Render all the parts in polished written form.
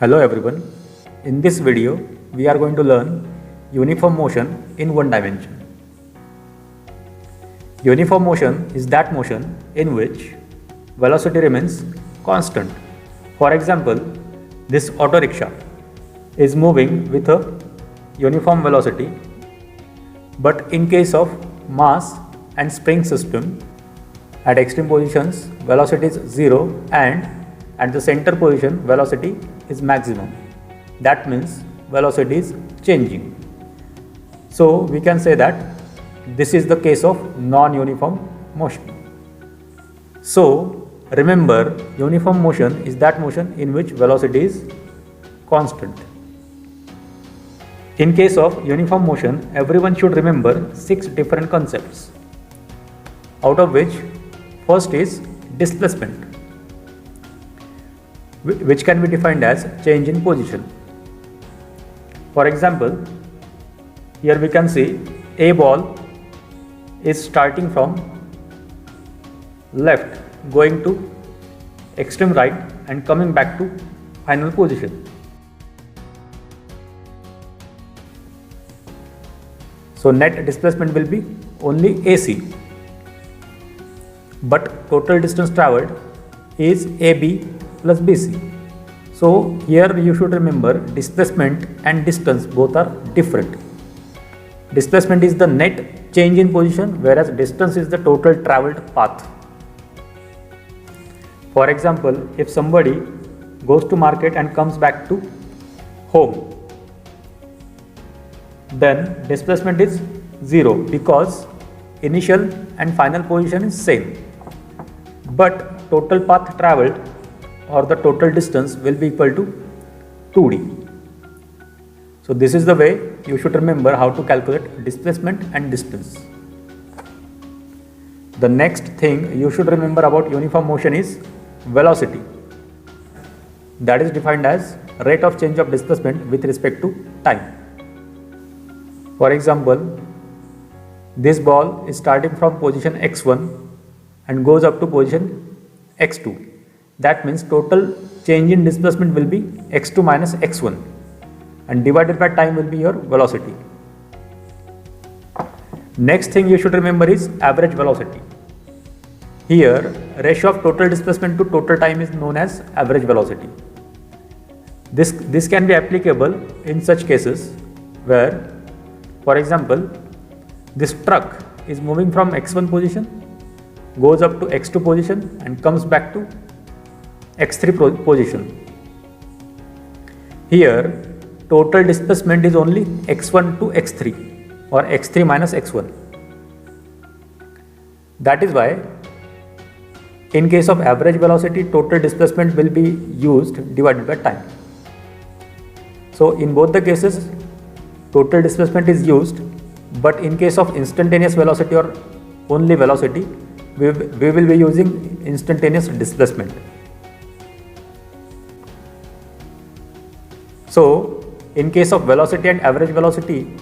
Hello everyone. In this video, we are going to learn uniform motion in one dimension. Uniform motion is that motion in which velocity remains constant. For example, this auto rickshaw is moving with a uniform velocity, but in case of mass and spring system, at extreme positions velocity is 0 and at the center position velocity is maximum. That means velocity is changing. So we can say that this is the case of non-uniform motion. So remember, uniform motion is that motion in which velocity is constant. In case of uniform motion, everyone should remember 6 different concepts, out of which first is displacement, which can be defined as change in position. For example, here we can see a ball is starting from left, going to extreme right and coming back to final position. So net displacement will be only AC, but total distance travelled is AB plus BC. So here you should remember displacement and distance both are different. Displacement is the net change in position, whereas distance is the total travelled path. For example, if somebody goes to market and comes back to home, then displacement is 0 because initial and final position is same, but total path travelled or the total distance will be equal to 2d. So this is the way you should remember how to calculate displacement and distance. The next thing you should remember about uniform motion is velocity. That is defined as rate of change of displacement with respect to time. For example, this ball is starting from position x1 and goes up to position x2. That means total change in displacement will be x2 minus x1 and divided by time will be your velocity. Next thing you should remember is average velocity. Here, ratio of total displacement to total time is known as average velocity. This can be applicable in such cases where, for example, this truck is moving from x1 position, goes up to x2 position and comes back to x3 position. Here total displacement is only x1 to x3 or x3 minus x1. That is why in case of average velocity, total displacement will be used divided by time. So in both the cases total displacement is used, but in case of instantaneous velocity or only velocity, we will be using instantaneous displacement. So in case of velocity and average velocity,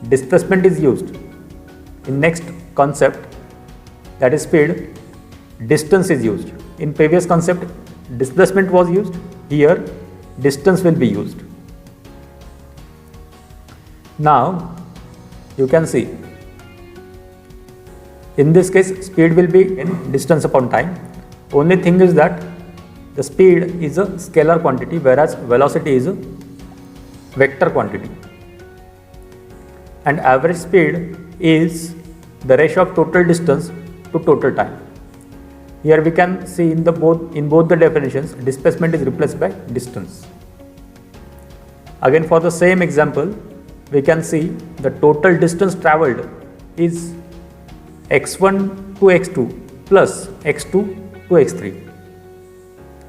displacement is used. In next concept, that is speed, distance is used. In previous concept, displacement was used, here distance will be used. Now you can see, in this case speed will be in distance upon time. Only thing is that the speed is a scalar quantity, whereas velocity is a vector quantity, and average speed is the ratio of total distance to total time. Here we can see in both the definitions, displacement is replaced by distance. Again, for the same example, we can see the total distance travelled is x1 to x2 plus x2 to x3.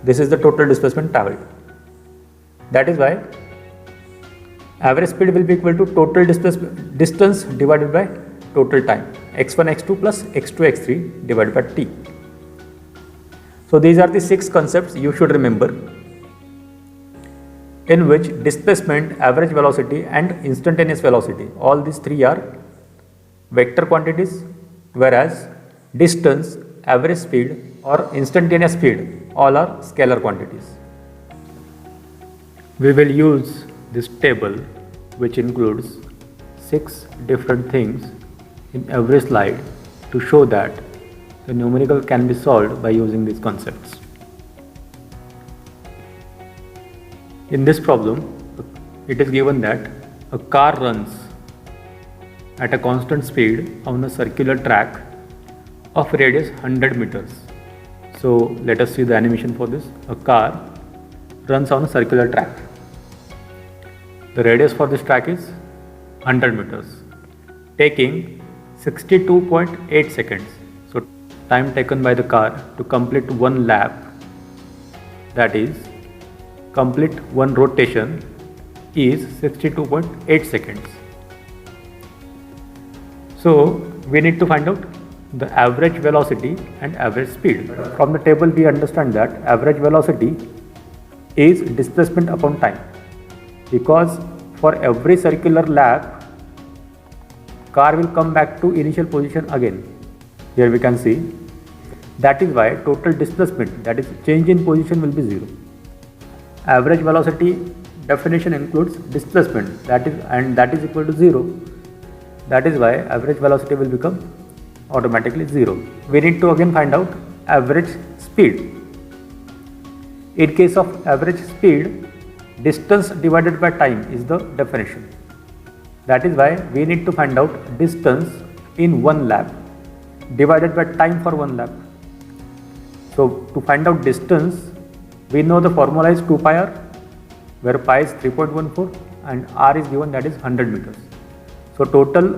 This is the total displacement travelled. That is why average speed will be equal to total distance divided by total time, x1 x2 plus x2 x3 divided by t. So these are the 6 concepts you should remember, in which displacement, average velocity and instantaneous velocity, all these 3 are vector quantities, whereas distance, average speed or instantaneous speed, all are scalar quantities. We will use this table, which includes 6 different things in every slide, to show that the numerical can be solved by using these concepts. In this problem, it is given that a car runs at a constant speed on a circular track of radius 100 meters. So let us see the animation for this. A car runs on a circular track. The radius for this track is 100 meters, taking 62.8 seconds. So time taken by the car to complete one lap, that is complete one rotation, is 62.8 seconds. So we need to find out the average velocity and average speed. From the table we understand that average velocity is displacement upon time, because for every circular lap car will come back to initial position again. Here we can see that is why total displacement, that is change in position, will be 0. Average velocity definition includes displacement, that is equal to 0. That is why average velocity will become automatically 0. We need to again find out average speed. In case of average speed, distance divided by time is the definition. That is why we need to find out distance in one lap divided by time for one lap. So to find out distance, we know the formula is 2 pi r, where pi is 3.14 and r is given, that is 100 meters. So total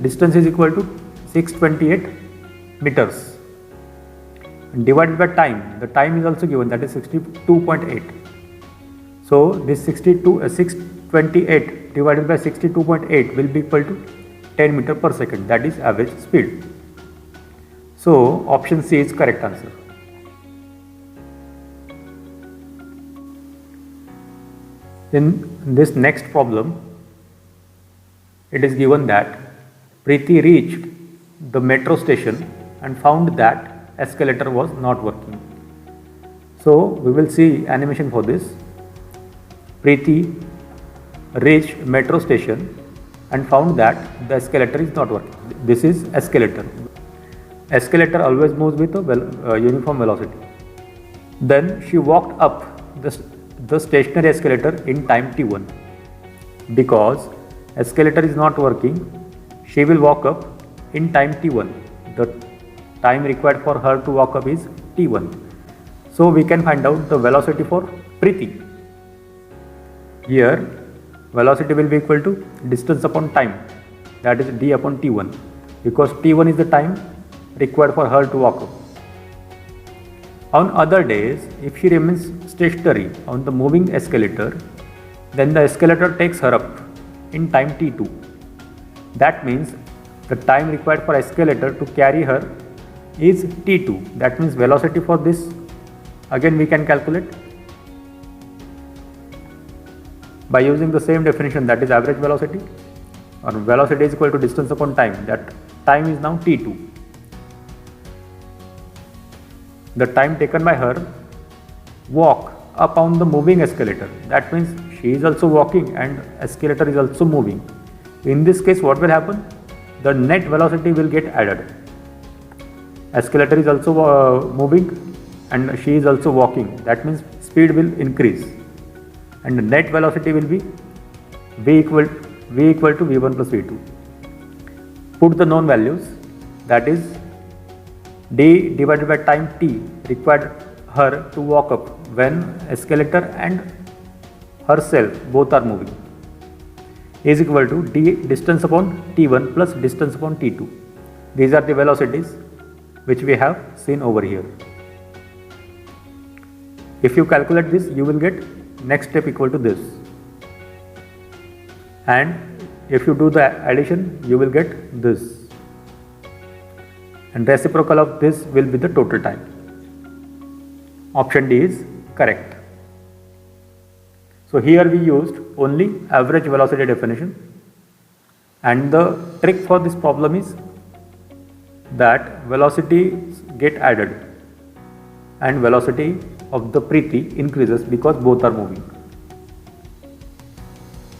distance is equal to 628 meters. And divided by time, the time is also given, that is 62.8. So this 628 divided by 62.8 will be equal to 10 meter per second, that is average speed. So option C is correct answer. In this next problem, it is given that Preeti reached the metro station and found that escalator was not working. So we will see animation for this. Preeti reached metro station and found that the escalator is not working. This is escalator. Escalator always moves with a uniform velocity. Then she walked up the stationary escalator in time t1. Because escalator is not working, she will walk up in time t1. The time required for her to walk up is t1. So we can find out the velocity for Preeti. Here velocity will be equal to distance upon time, that is d upon t1, because t1 is the time required for her to walk up. On other days, if she remains stationary on the moving escalator, then the escalator takes her up in time t2. That means the time required for escalator to carry her is t2. That means velocity for this, again we can calculate by using the same definition, that is average velocity, or velocity is equal to distance upon time, that time is now t2. The time taken by her walk up on the moving escalator, that means she is also walking and escalator is also moving. In this case what will happen? The net velocity will get added. Escalator is also moving and she is also walking, that means speed will increase and the net velocity will be v equal to v1 plus v2. Put the known values, that is d divided by time t required her to walk up when escalator and herself both are moving, is equal to d distance upon t1 plus distance upon t2. These are the velocities which we have seen over here. If you calculate this, you will get next step equal to this, and if you do the addition, you will get this, and reciprocal of this will be the total time. Option D is correct. So here we used only average velocity definition, and the trick for this problem is that velocities get added and velocity of the Preeti increases because both are moving.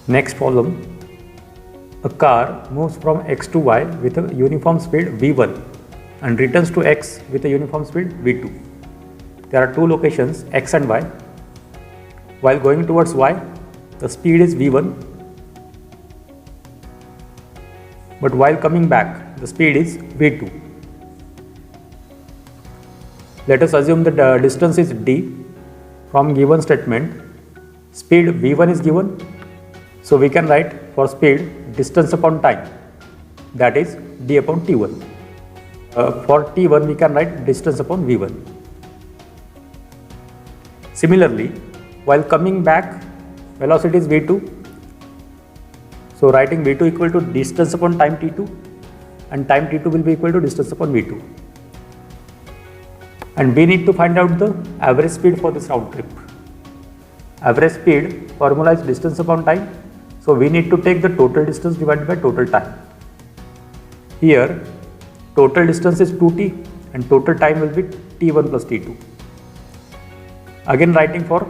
Next problem. A car moves from x to y with a uniform speed v1 and returns to x with a uniform speed v2. There are two locations x and y. While going towards y, the speed is v1, but while coming back, the speed is v2. Let us assume that the distance is d. From given statement, speed v1 is given, so we can write for speed distance upon time, that is d upon t1. For t1 we can write distance upon v1. Similarly, while coming back, velocity is v2, so writing v2 equal to distance upon time t2, and time t2 will be equal to distance upon v2. And we need to find out the average speed for this round trip. Average speed formula is distance upon time, so we need to take the total distance divided by total time. Here total distance is 2t and total time will be t1 plus t2. Again, writing for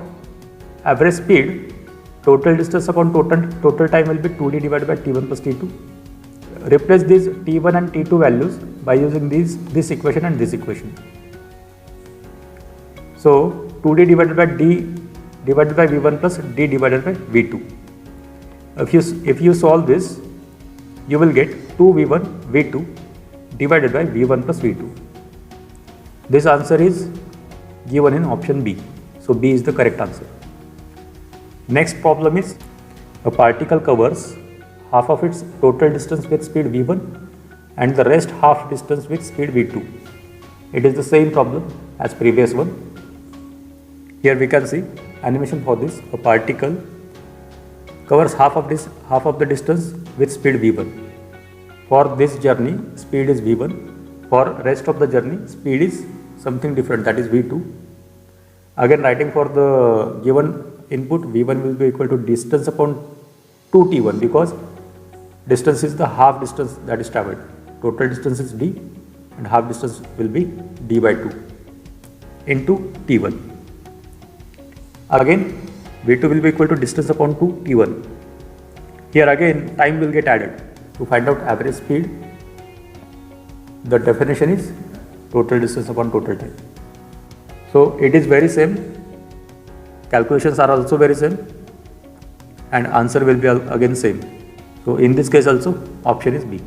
average speed, total distance upon total time will be 2d divided by t1 plus t2. Replace these t1 and t2 values by using this equation and this equation. So 2d divided by d divided by v1 plus d divided by v2. If you solve this, you will get 2v1 v2 divided by v1 plus v2. This answer is given in option B. So B is the correct answer. Next problem is, a particle covers half of its total distance with speed v1 and the rest half distance with speed v2. It is the same problem as previous one. Here we can see animation for this. A particle covers half of the distance with speed v1. For this journey, speed is v1. For rest of the journey, speed is something different, that is v2. Again, writing for the given input, v1 will be equal to distance upon 2t1, because distance is the half distance that is travelled. Total distance is d and half distance will be d by 2 into t1. Again, v2 will be equal to distance upon 2 t1. Here again time will get added. To find out average speed, the definition is total distance upon total time. So it is very same, calculations are also very same, and answer will be again same. So in this case also option is B.